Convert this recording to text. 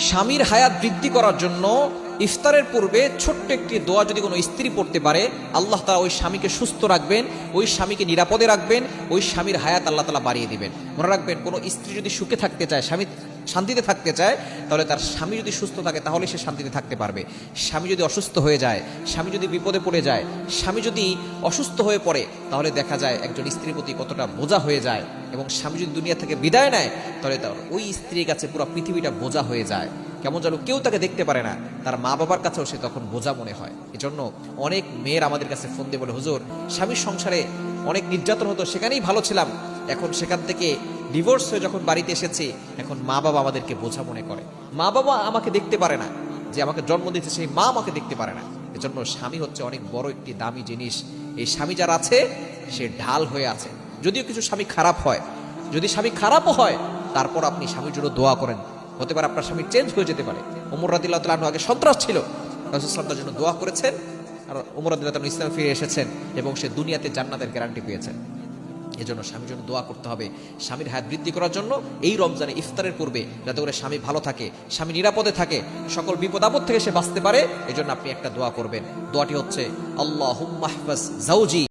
স্বামীর হায়াত বৃদ্ধি করার জন্য ইফতারের পূর্বে ছোট্ট একটি দোয়া যদি কোনো স্ত্রী পড়তে পারে, আল্লাহ তাআলা ওই স্বামীকে সুস্থ রাখবেন, ওই স্বামীকে নিরাপদে রাখবেন, ওই স্বামীর হায়াত আল্লাহ তাআলা বাড়িয়ে দিবেন। মনে রাখবেন, কোনো স্ত্রী যদি সুখে থাকতে চায়, স্বামী শান্তিতে থাকতে চায়, তাহলে তার স্বামী যদি সুস্থ থাকে তাহলে সে শান্তিতে থাকতে পারবে। স্বামী যদি অসুস্থ হয়ে যায়, স্বামী যদি বিপদে পড়ে যায়, স্বামী যদি অসুস্থ হয়ে পড়ে, তাহলে দেখা যায় একজন স্ত্রীর প্রতি কতটা বোঝা হয়ে যায়। এবং স্বামী যদি দুনিয়া থেকে বিদায় নেয়, তাহলে তার ওই স্ত্রীর কাছে পুরো পৃথিবীটা বোঝা হয়ে যায়। কেমন যেন কেউ তাকে দেখতে পারে না, তার মা বাবার কাছেও সে তখন বোঝা মনে হয়। এজন্য অনেক মেয়ের আমাদের কাছে ফোন দিয়ে বলে, হুজুর, স্বামীর সংসারে অনেক নির্যাতন হতো, সেখানেই ভালো ছিলাম, এখন সেখান থেকে ডিভোর্স হয়ে যখন বাড়িতে এসেছি, এখন মা বাবা আমাদেরকে বোঝা মনে করে। মা বাবা আমাকে দেখতে পারে না, যে আমাকে জন্ম দিয়েছে সেই মা আমাকে দেখতে পারে না। এজন্য স্বামী হচ্ছে অনেক বড় একটি দামি জিনিস। এই স্বামী যার আছে, সে ঢাল হয়ে আছে। যদিও কিছু স্বামী খারাপ হয়, যদি স্বামী খারাপও হয়, তারপর আপনি স্বামীর জন্য দোয়া করেন। হতে পারে আপনার স্বামী চেঞ্জ হয়ে যেতে পারে। ওমর রাদিয়াল্লাহু তাআলা আনহু আগে সন্ত্রাস ছিল, রাসূল সাল্লাল্লাহু তার জন্য দোয়া করেছেন, আর ওমর রাদিয়াল্লাহু তাআলা ইসলামে ফিরে এসেছেন এবং সে দুনিয়াতে জান্নাতের গ্যারান্টি পেয়েছেন। এজন্য স্বামীর জন্য দোয়া করতে হবে স্বামীর হায়াত বৃদ্ধি করার জন্য। এই রমজানে ইফতারের পূর্বে যাতে করে স্বামী ভালো থাকে, স্বামী নিরাপদে থাকে, সকল বিপদ আপদ থেকে সে বাঁচতে পারে, এজন্য আপনি একটা দোয়া করবেন। দোয়াটি হচ্ছে, আল্লাহুম্মা হফাজ জাওজি